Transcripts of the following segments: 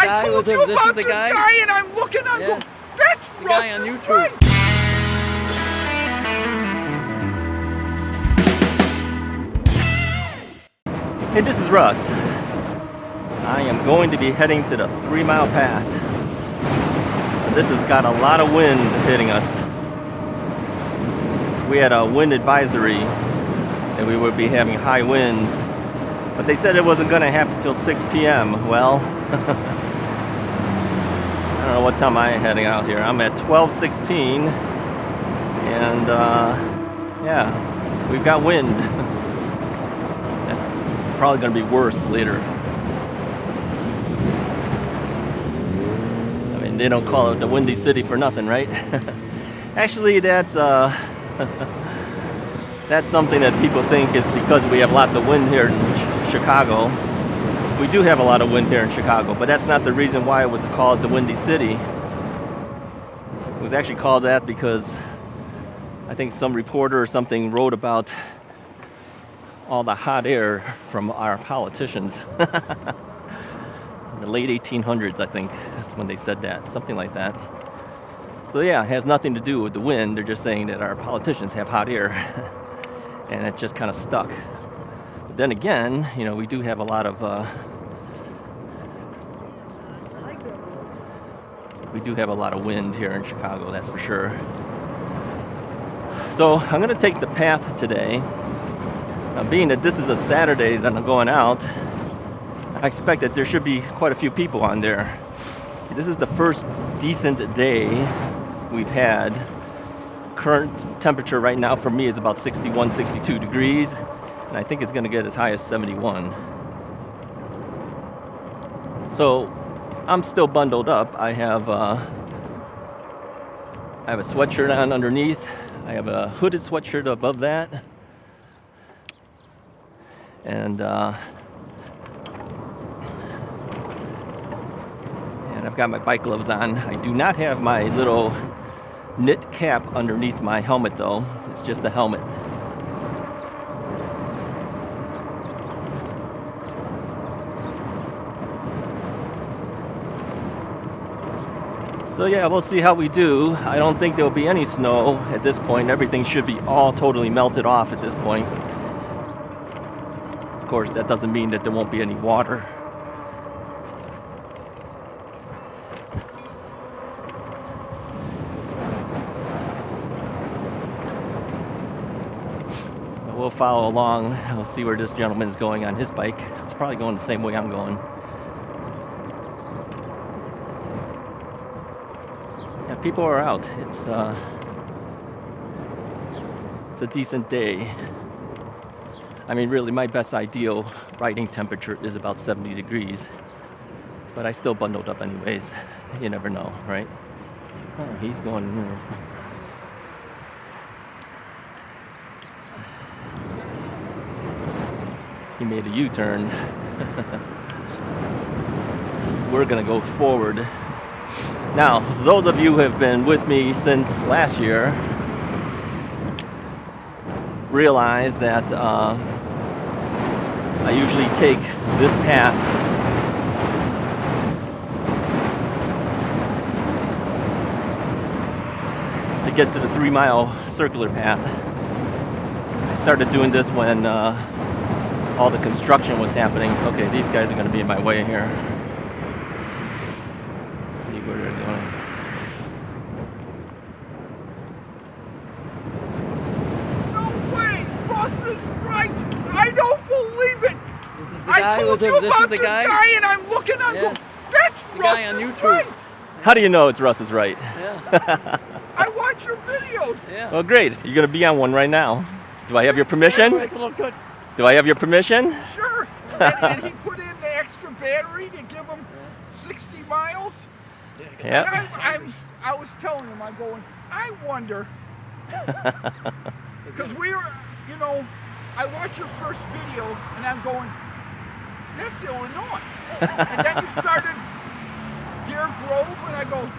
I told you about this guy, and I'm looking, I'm going, that's the guy on YouTube. Right. Hey, this is Russ. I am going to be heading to the 3-mile path. This has got a lot of wind hitting us. We had a wind advisory that we would be having high winds, but they said it wasn't going to happen until 6 p.m. Well, I don't know what time I'm heading out here. I'm at 12:16, and yeah, we've got wind. That's probably going to be worse later. I mean, they don't call it the Windy City for nothing, right? Actually, that's that's something that people think is because we have lots of wind here in Chicago. We do have a lot of wind here in Chicago, but that's not the reason why it was called the Windy City. It was actually called that because I think some reporter or something wrote about all the hot air from our politicians. In the late 1800s, I think, that's when they said that, something like that. So yeah, it has nothing to do with the wind. They're just saying that our politicians have hot air, and it just kind of stuck. But then again, you know, we do have a lot of wind here in Chicago, that's for sure. So I'm going to take the path today. Being that this is a Saturday that I'm going out, I expect that there should be quite a few people on there. This is the first decent day we've had. Current temperature right now for me is about 61, 62 degrees, and I think it's going to get as high as 71. So I'm still bundled up. I have a sweatshirt on underneath. I have a hooded sweatshirt above that, and I've got my bike gloves on. I do not have my little knit cap underneath my helmet though. It's just a helmet. So yeah, we'll see how we do. I don't think there'll be any snow at this point. Everything should be all totally melted off at this point. Of course, that doesn't mean that there won't be any water. We'll follow along. We'll see where this gentleman's going on his bike. It's probably going the same way I'm going. Yeah, people are out. It's a decent day. I mean, really, my best ideal riding temperature is about 70 degrees. But I still bundled up anyways. You never know, right? Oh, he's going... He made a U-turn. We're gonna go forward. Now, those of you who have been with me since last year realize that I usually take this path to get to the 3-mile circular path. I started doing this when all the construction was happening. Okay, these guys are going to be in my way here. Let's see where they're going. No way! Russ is right! I don't believe it! This is the I guy told you about this guy, and I'm looking, I'm going, that's the Russ guy on is YouTube. right! How do you know it's Russ Is Right? Yeah. I watch your videos! Yeah. Well, great. You're going to be on one right now. Do I have your permission? Make it look good. Do I have your permission? Sure! And he put in the extra battery to give him 60 miles. Yeah. And I was telling him, I'm going, I wonder, because we were, you know, I watched your first video, and I'm going, that's Illinois. And then you started Deer Grove, and I go,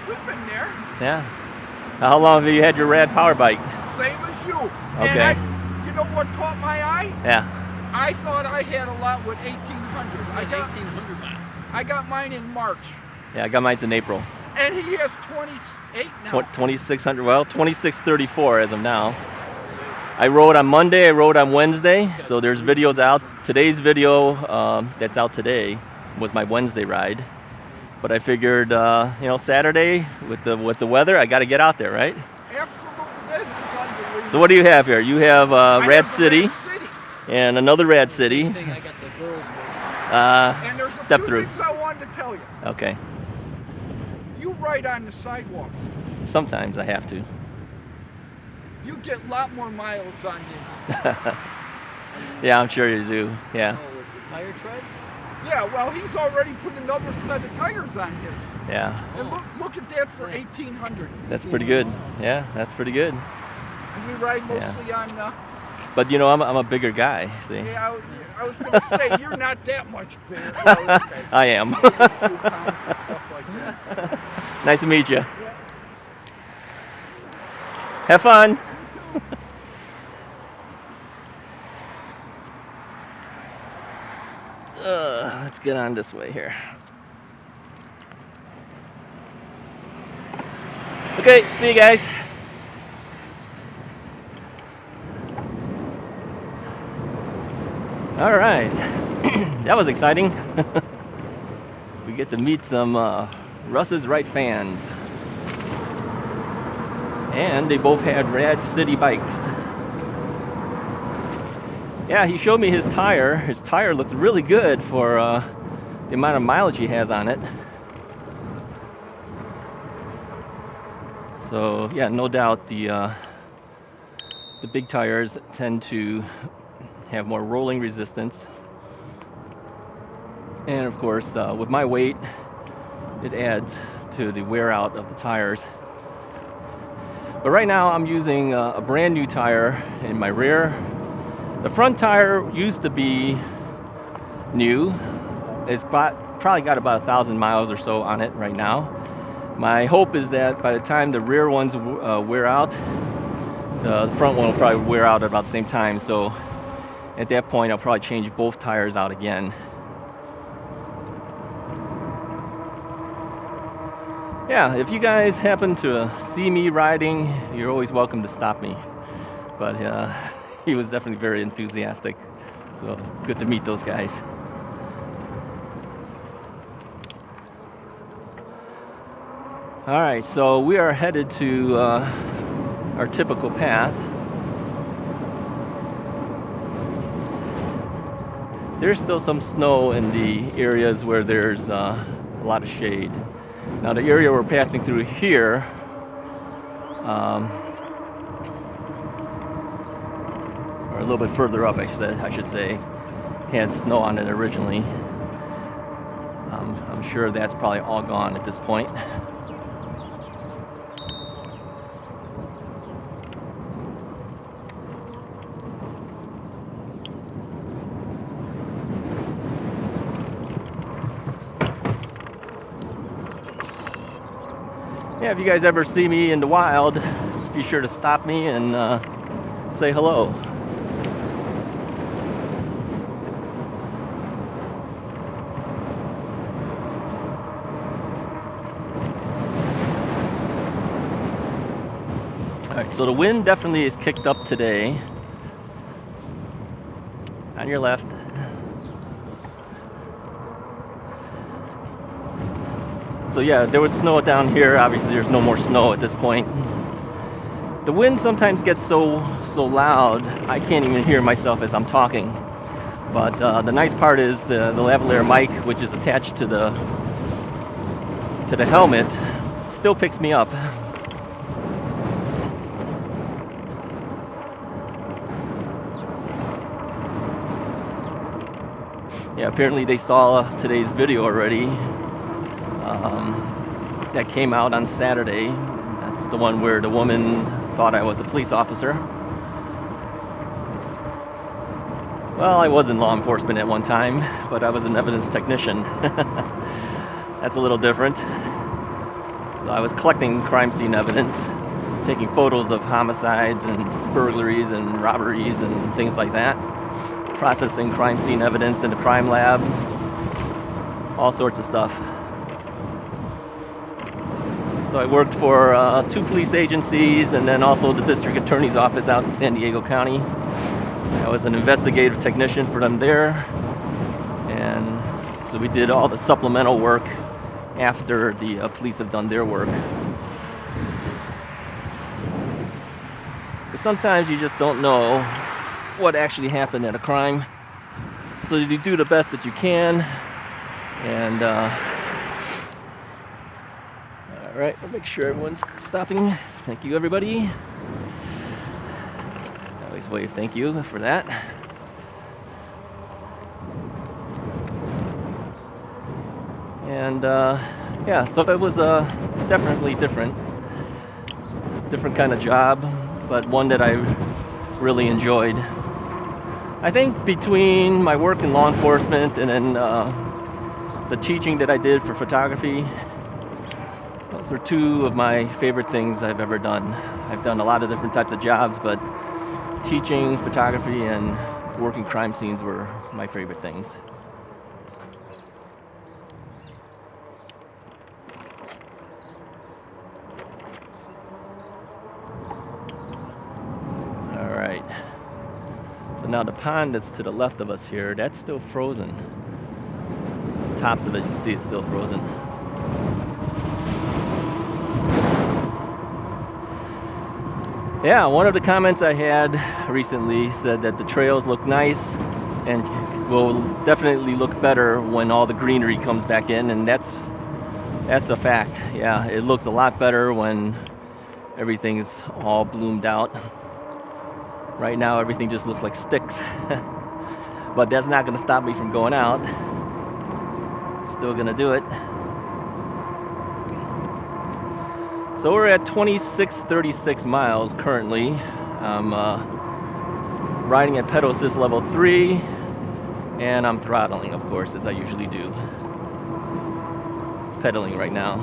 we've been there. Yeah. How long have you had your rad power bike? Same as you. Okay. And you know what caught my eye? Yeah. I thought I had a lot with 1,800. I got 1,800 miles. I got mine in March. Yeah, I got mine in April. And he has 28 now. 2,600, well, 2,634 as of now. I rode on Monday, I rode on Wednesday, so there's videos out. Today's video that's out today was my Wednesday ride. But I figured, you know, Saturday with the weather, I got to get out there, right? Absolutely, this is unbelievable. So what do you have here? You have I Rad have the City Rad City. and another Rad City. I got the girls' version. And there's a Step few through. things I wanted to tell you. Okay. You ride on the sidewalks. Sometimes I have to. You get a lot more miles on this. Yeah, I'm sure you do. Yeah. Oh, with the tire tread? Yeah, well, he's already put another set of tires on his. Yeah. And look at that for 1,800. That's pretty good. Yeah, that's pretty good. And we ride mostly on. But you know, I'm a bigger guy. See. Yeah, I was gonna say you're not that much bigger. Well, okay. I am. Maybe a few pounds and stuff like that. Nice to meet you. Yeah. Have fun. Let's get on this way here. Okay, see you guys. All right, that was exciting. We get to meet some Russ Is Right fans. And they both had Rad City bikes. Yeah, he showed me his tire. His tire looks really good for the amount of mileage he has on it. So yeah, no doubt the big tires tend to have more rolling resistance. And of course, with my weight, it adds to the wear out of the tires. But right now I'm using a brand new tire in my rear. The front tire used to be new. It's probably got about 1,000 miles or so on it right now. My hope is that by the time the rear ones wear out, the front one will probably wear out at about the same time. So at that point I'll probably change both tires out again. Yeah, if you guys happen to see me riding, you're always welcome to stop me. But he was definitely very enthusiastic. So good to meet those guys. All right, so we are headed to our typical path. There's still some snow in the areas where there's a lot of shade. Now the area we're passing through here, or a little bit further up, I should say, had snow on it originally. I'm sure that's probably all gone at this point. Yeah, if you guys ever see me in the wild, be sure to stop me and say hello. Alright, so the wind definitely is kicked up today. On your left. So yeah, there was snow down here. Obviously there's no more snow at this point. The wind sometimes gets so loud I can't even hear myself as I'm talking. But the nice part is the lavalier mic, which is attached to the helmet, still picks me up. Yeah, apparently they saw today's video already. That came out on Saturday. That's the one where the woman thought I was a police officer. Well, I was in law enforcement at one time, but I was an evidence technician. That's a little different. So I was collecting crime scene evidence, taking photos of homicides and burglaries and robberies and things like that. processing crime scene evidence in the crime lab, all sorts of stuff. So I worked for 2 police agencies and then also the district attorney's office out in San Diego County. I was an investigative technician for them there, and so we did all the supplemental work after the police have done their work. But sometimes you just don't know what actually happened at a crime, so you do the best that you can. And all right, I'll make sure everyone's stopping. Thank you, everybody. I always wave thank you for that. And yeah, so it was definitely different kind of job, but one that I really enjoyed. I think between my work in law enforcement and then the teaching that I did for photography, those are 2 of my favorite things I've ever done. I've done a lot of different types of jobs, but teaching, photography, and working crime scenes were my favorite things. All right. So now the pond that's to the left of us here, that's still frozen. The tops of it, you can see it's still frozen. Yeah, one of the comments I had recently said that the trails look nice and will definitely look better when all the greenery comes back in, and that's a fact. Yeah, it looks a lot better when everything's all bloomed out. Right now everything just looks like sticks. But that's not going to stop me from going out. Still going to do it. So we're at 2636 miles currently. I'm riding at pedal assist level 3, and I'm throttling, of course, as I usually do. Pedaling right now.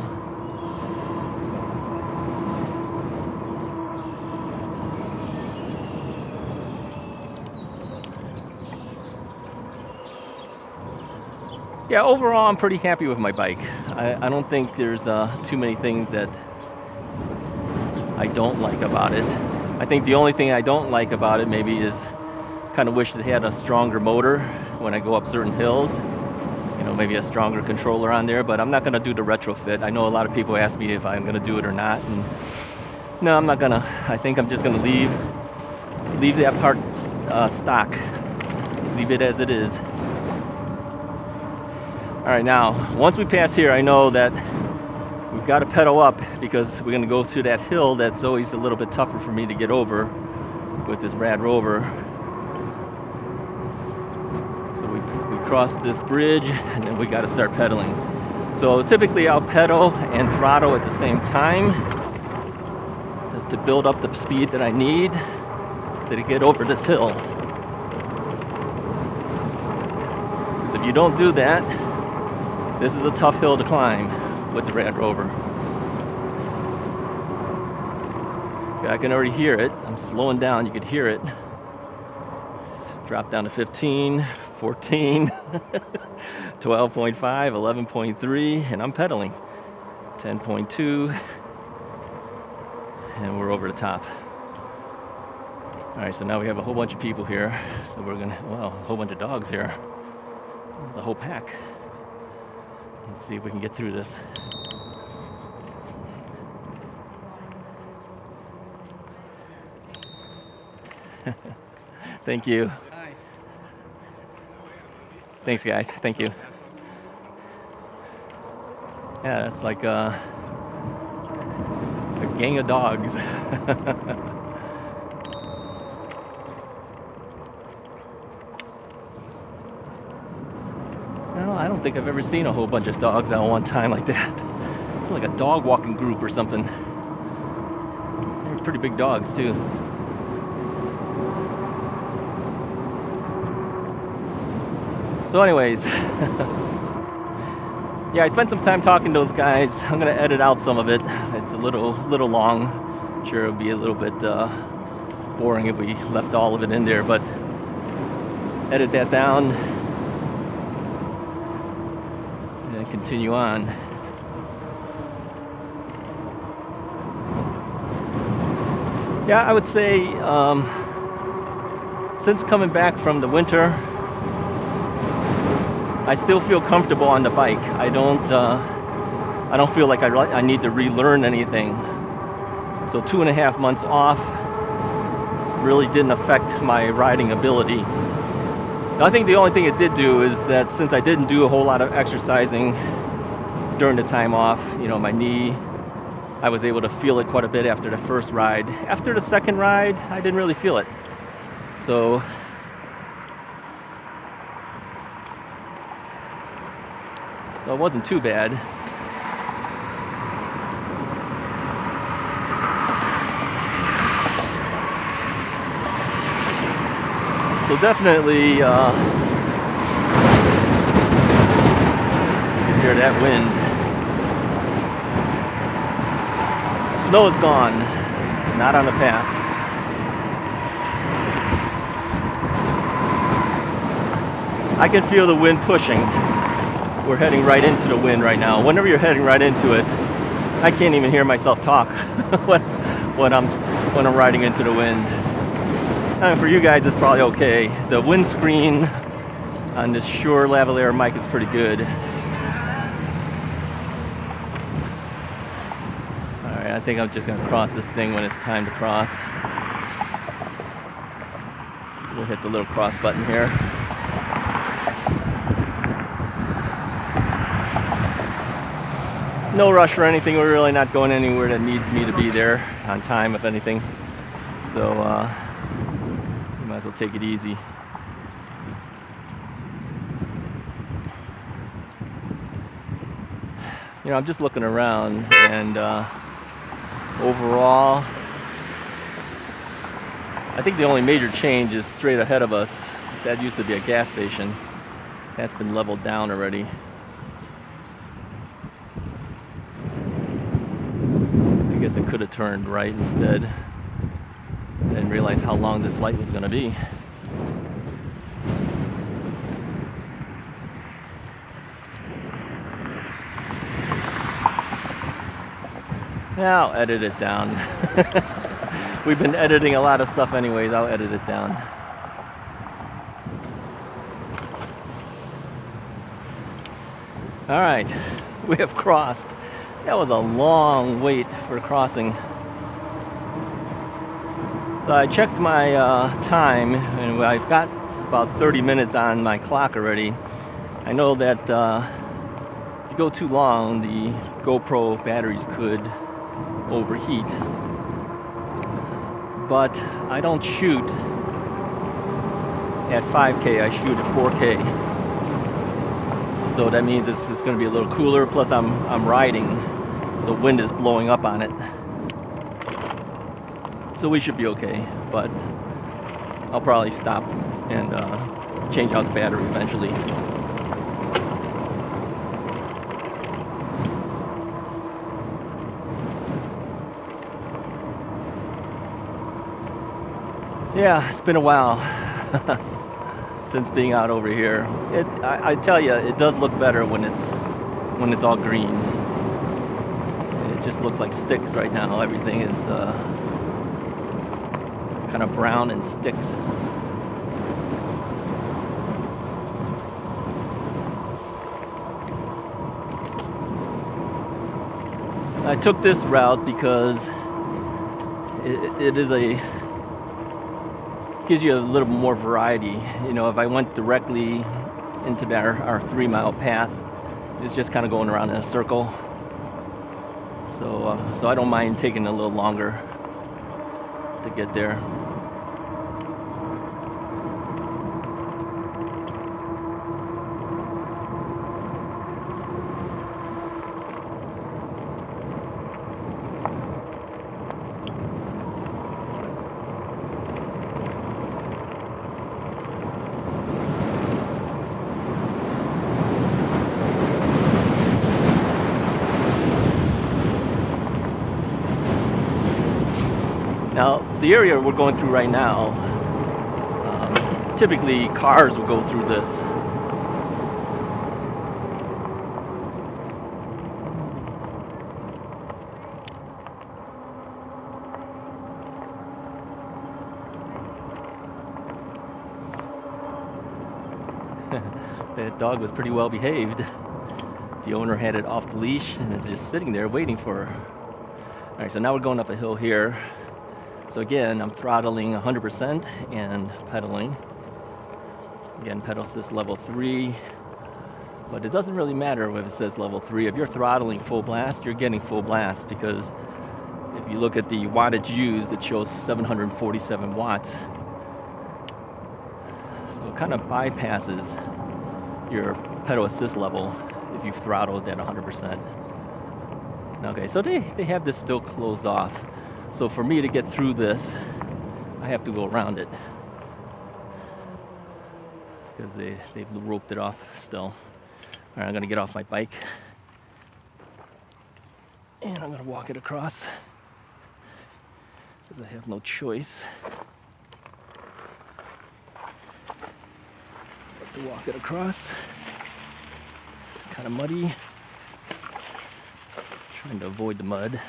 Yeah, overall I'm pretty happy with my bike. I don't think there's too many things that I don't like about it. I think the only thing I don't like about it maybe is kind of wish it had a stronger motor when I go up certain hills. You know, maybe a stronger controller on there, but I'm not gonna do the retrofit. I know a lot of people ask me if I'm gonna do it or not, and no, I'm not gonna. I think I'm just gonna leave that part stock. Leave it as it is. All right, now, once we pass here, I know that we've got to pedal up because we're going to go through that hill that's always a little bit tougher for me to get over with this radrover. So we cross this bridge and then we got to start pedaling. So typically I'll pedal and throttle at the same time to build up the speed that I need to get over this hill. Because if you don't do that, this is a tough hill to climb with the radrover. I can already hear it. I'm slowing down, you could hear it. Drop down to 15, 14, 12.5, 11.3, and I'm pedaling. 10.2, and we're over the top. All right, so now we have a whole bunch of people here. So we're gonna, well, a whole bunch of dogs here. There's a whole pack. Let's see if we can get through this. Thank you. Hi. Thanks, guys. Thank you. Yeah, that's like a gang of dogs. No, I don't think I've ever seen a whole bunch of dogs at one time like that. It's like a dog walking group or something. They're pretty big dogs too. So anyways, yeah, I spent some time talking to those guys. I'm gonna edit out some of it. It's a little long. I'm sure it'll be a little bit boring if we left all of it in there, but edit that down, and then continue on. Yeah, I would say since coming back from the winter, I still feel comfortable on the bike. I don't feel like I need to relearn anything. So 2.5 months off really didn't affect my riding ability. I think the only thing it did do is that since I didn't do a whole lot of exercising during the time off, you know, my knee, I was able to feel it quite a bit after the first ride. After the second ride, I didn't really feel it. So it wasn't too bad. So definitely you can hear that wind. Snow is gone, not on the path. I can feel the wind pushing. We're heading right into the wind right now. Whenever you're heading right into it, I can't even hear myself talk when I'm riding into the wind. And for you guys, it's probably okay. The windscreen on this Shure lavalier mic is pretty good. Alright, I think I'm just gonna cross this thing when it's time to cross. We'll hit the little cross button here. No rush or anything. We're really not going anywhere that needs me to be there on time, if anything. So you might as well take it easy. You know, I'm just looking around, and overall, I think the only major change is straight ahead of us. That used to be a gas station. That's been leveled down already. I guess I could have turned right instead. I didn't realize how long this light was going to be. Yeah, I'll edit it down. We've been editing a lot of stuff anyways. I'll edit it down. All right, we have crossed. That was a long wait for crossing. So I checked my time, and I've got about 30 minutes on my clock already. I know that if you go too long, the GoPro batteries could overheat. But I don't shoot at 5K, I shoot at 4K. So that means it's going to be a little cooler, plus I'm riding, so wind is blowing up on it. So we should be okay, but I'll probably stop and change out the battery eventually. Yeah, it's been a while since being out over here. I tell you, it does look better when it's all green. It just looks like sticks right now. Everything is kind of brown and sticks. I took this route because it gives you a little more variety. You know, if I went directly into our 3-mile path, it's just kind of going around in a circle. So I don't mind taking a little longer to get there. Now, the area we're going through right now, typically cars will go through this. That dog was pretty well behaved. The owner had it off the leash and is just sitting there waiting for her. All right, so now we're going up a hill here. So again, I'm throttling 100% and pedaling. Again, pedal assist level 3. But it doesn't really matter if it says level 3. If you're throttling full blast, you're getting full blast, because if you look at the wattage used, it shows 747 watts. So it kind of bypasses your pedal assist level if you've throttled at 100%. Okay, so they have this still closed off. So for me to get through this, I have to go around it, because they've roped it off still. All right, I'm gonna get off my bike and I'm gonna walk it across, because I have no choice but to walk it across. It's kind of muddy. Trying to avoid the mud.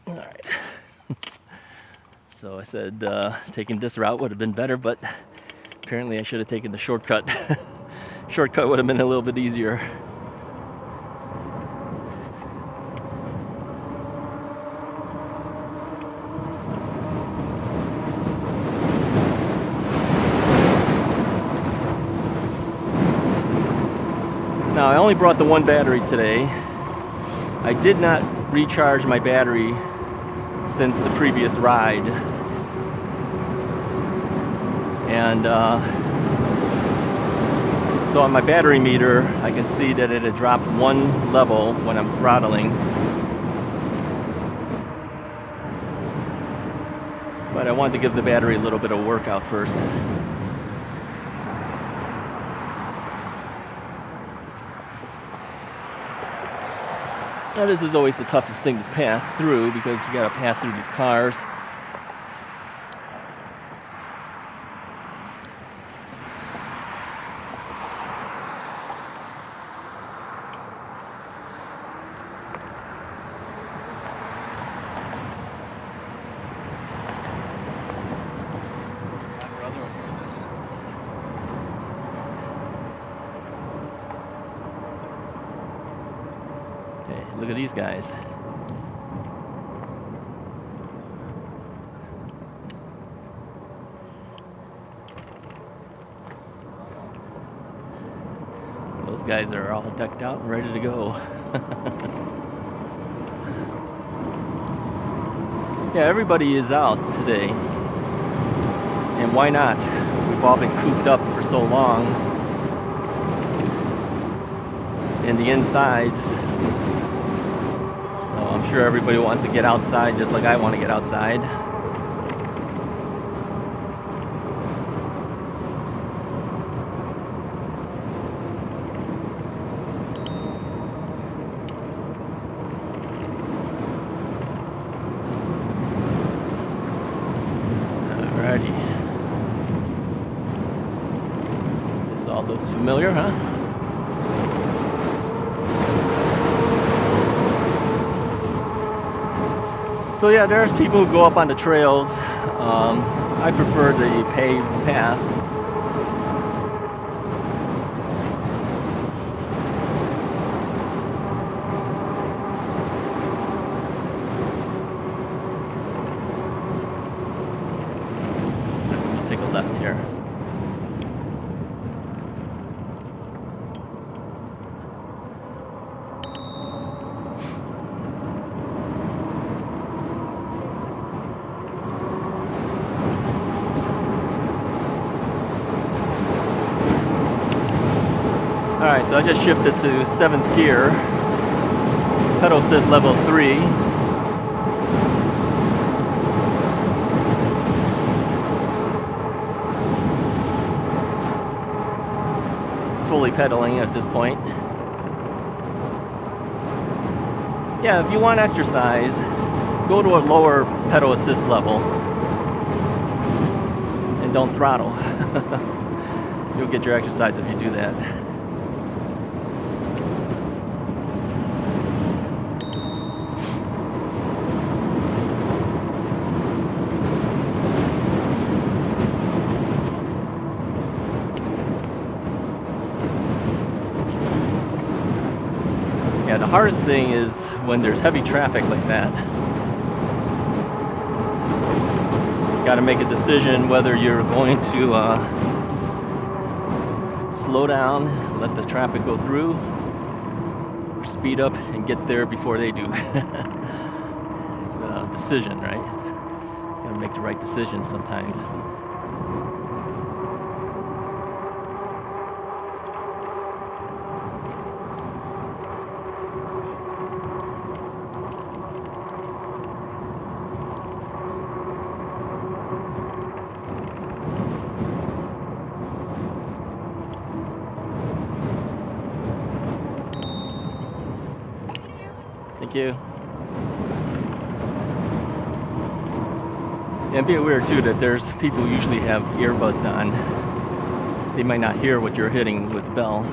All right. So I said taking this route would have been better, but apparently I should have taken the shortcut. Shortcut would have been a little bit easier. Now, I only brought the one battery today. I did not recharge my battery since the previous ride. And so on my battery meter, I can see that it had dropped 1 level when I'm throttling. But I wanted to give the battery a little bit of workout first. Now, this is always the toughest thing to pass through, because you gotta pass through these cars. Look at these guys. Those guys are all decked out and ready to go. Yeah, everybody is out today. And why not? We've all been cooped up for so long. And the insides. I'm sure everybody wants to get outside just like I want to get outside. Alrighty. This all looks familiar, huh? So yeah, there's people who go up on the trails. I prefer the paved path. I'll take a left here. Alright, so I just shifted to 7th gear. Pedal assist level 3. Fully pedaling at this point. Yeah, if you want exercise, go to a lower pedal assist level and don't throttle. You'll get your exercise if you do that. Yeah, the hardest thing is when there's heavy traffic like that. You got to make a decision whether you're going to slow down, let the traffic go through, or speed up and get there before they do. It's a decision, right? You got to make the right decision sometimes. Thank you. And it'd be weird too that there's people who usually have earbuds on. They might not hear what you're hitting with the bell.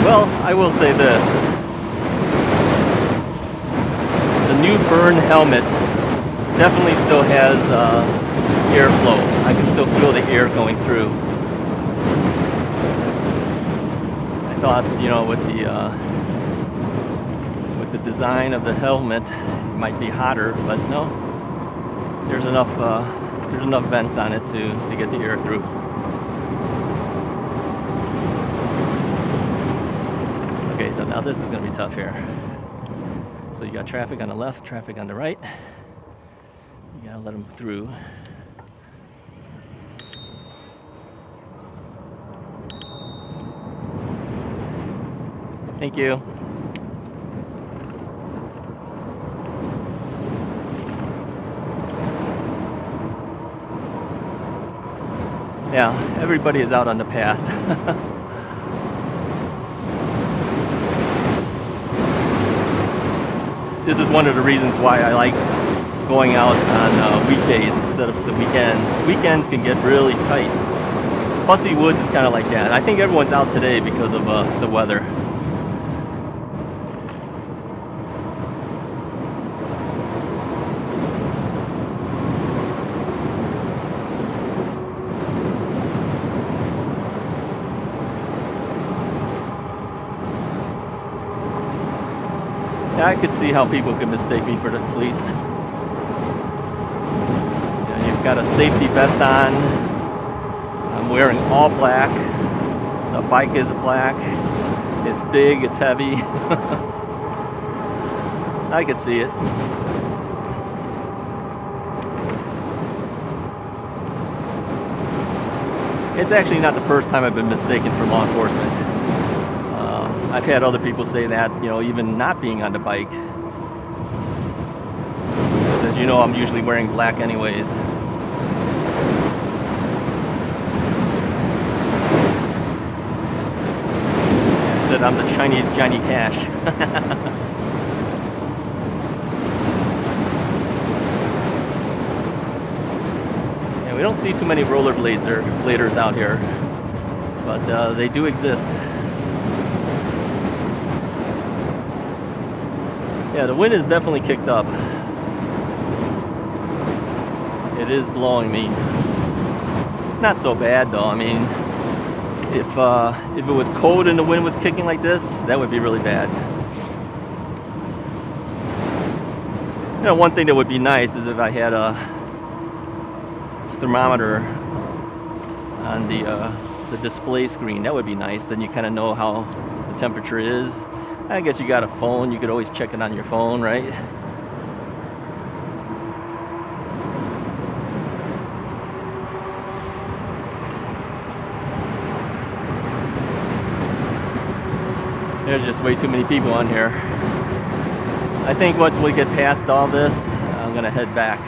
Well, I will say this. The new Burn helmet definitely still has airflow. I can still feel the air going through. I thought, you know, with the design of the helmet, it might be hotter, but no. There's enough vents on it to get the air through. Okay, so now this is going to be tough here. So you got traffic on the left, traffic on the right. You gotta let them through. Thank you. Yeah, everybody is out on the path. This is one of the reasons why I like going out on weekdays instead of the weekends. Weekends can get really tight. Fussy Woods is kind of like that. I think everyone's out today because of the weather. I could see how people could mistake me for the police. You know, you've got a safety vest on. I'm wearing all black. The bike is black. It's big, it's heavy. I could see it. It's actually not the first time I've been mistaken for law enforcement. I've had other people say that, you know, even not being on the bike. As you know, I'm usually wearing black anyways. I said I'm the Chinese Johnny Cash. Yeah, we don't see too many rollerbladers out here, but they do exist. Yeah, the wind is definitely kicked up. It is blowing me. It's not so bad though. I mean, if it was cold and the wind was kicking like this, that would be really bad. You know, one thing that would be nice is if I had a thermometer on the display screen. That would be nice. Then you kind of know how the temperature is. I guess you got a phone, you could always check it on your phone, right? There's just way too many people on here. I think once we get past all this, I'm gonna head back.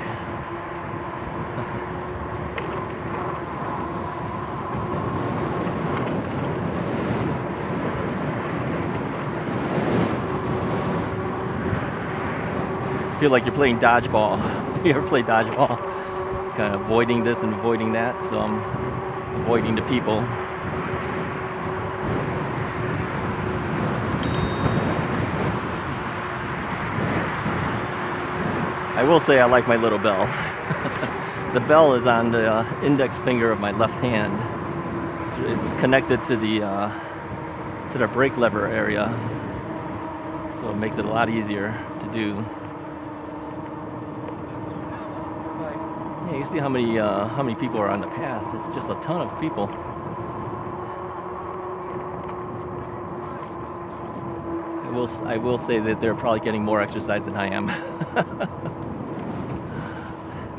Feel like you're playing dodgeball. You ever play dodgeball? Kind of avoiding this and avoiding that, so I'm avoiding the people. I will say I like my little bell. The bell is on the index finger of my left hand. It's connected to the brake lever area, so it makes it a lot easier to do. Yeah, you see how many people are on the path. It's just a ton of people. I will say that they're probably getting more exercise than I am.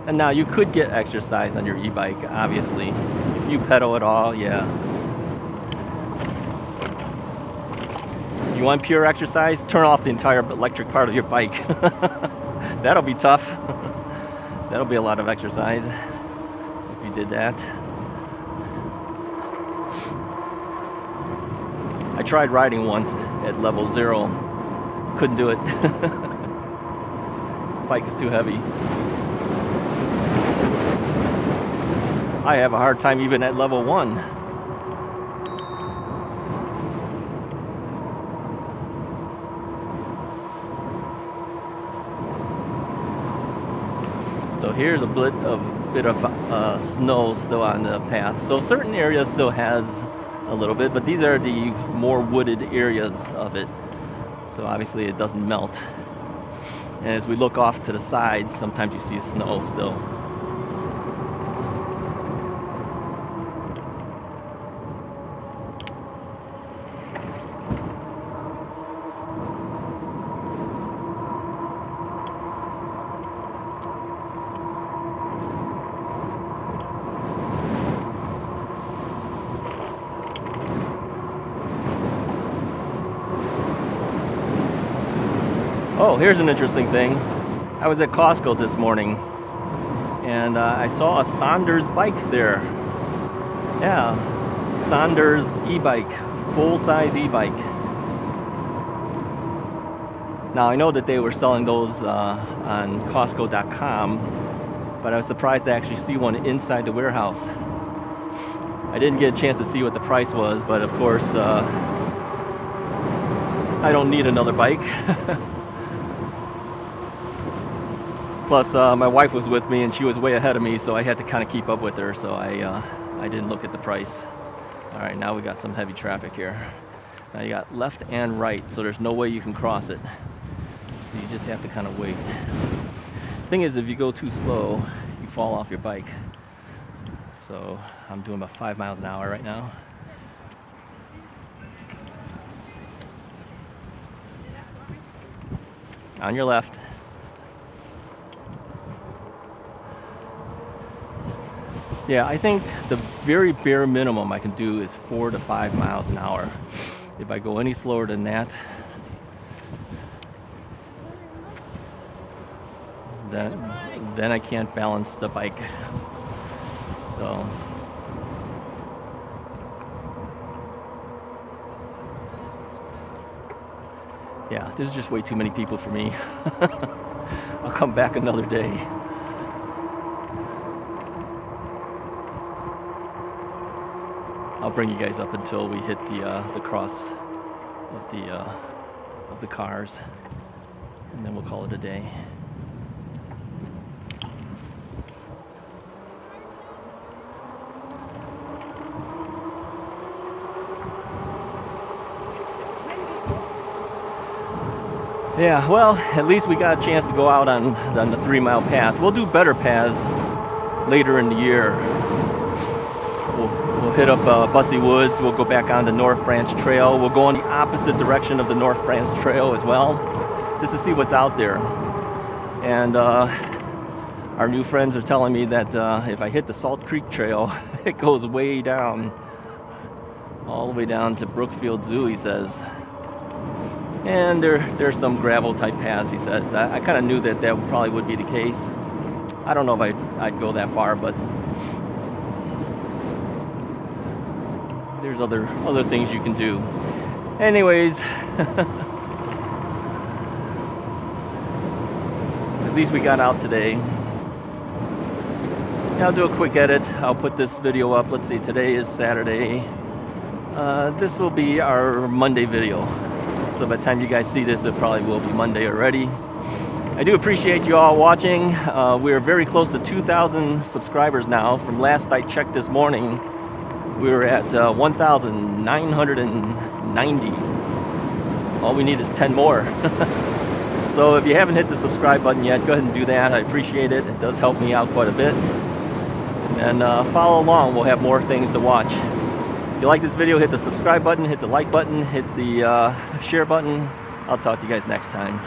And now you could get exercise on your e-bike, obviously, if you pedal at all. Yeah. You want pure exercise? Turn off the entire electric part of your bike. That'll be tough. That'll be a lot of exercise if you did that. I tried riding once at level 0. Couldn't do it. Bike is too heavy. I have a hard time even at level 1. So here's a bit of snow still on the path. So certain areas still has a little bit, but these are the more wooded areas of it. So obviously it doesn't melt. And as we look off to the sides, sometimes you see snow still. Oh, here's an interesting thing. I was at Costco this morning and I saw a Saunders bike there. Yeah, Saunders e-bike, full-size e-bike. Now I know that they were selling those on Costco.com, but I was surprised to actually see one inside the warehouse. I didn't get a chance to see what the price was, but of course I don't need another bike. Plus, my wife was with me and she was way ahead of me, so I had to kind of keep up with her, so I didn't look at the price. All right, now we got some heavy traffic here. Now you got left and right, so there's no way you can cross it. So you just have to kind of wait. Thing is, if you go too slow, you fall off your bike. So I'm doing about 5 miles an hour right now. On your left. Yeah, I think the very bare minimum I can do is 4 to 5 miles an hour. If I go any slower than that, then I can't balance the bike. So yeah, this is just way too many people for me. I'll come back another day. I'll bring you guys up until we hit the cross of the cars, and then we'll call it a day. Yeah, well, at least we got a chance to go out on the 3-mile path. We'll do better paths later in the year. We'll hit up Bussy Woods. We'll go back on the North Branch Trail. We'll go in the opposite direction of the North Branch Trail as well, just to see what's out there. And our new friends are telling me that if I hit the Salt Creek Trail, it goes way down, all the way down to Brookfield Zoo, he says. And there's some gravel type paths, he says. I kind of knew that probably would be the case. I don't know if I'd go that far, but there's other things you can do. Anyways, at least we got out today. Yeah, I'll do a quick edit. I'll put this video up. Let's see, today is Saturday. This will be our Monday video. So by the time you guys see this, it probably will be Monday already. I do appreciate you all watching. We are very close to 2,000 subscribers now. From last I checked this morning, we were at 1,990. All we need is 10 more. So if you haven't hit the subscribe button yet, go ahead and do that. I appreciate it. It does help me out quite a bit. And follow along. We'll have more things to watch. If you like this video, hit the subscribe button, hit the like button, hit the share button. I'll talk to you guys next time.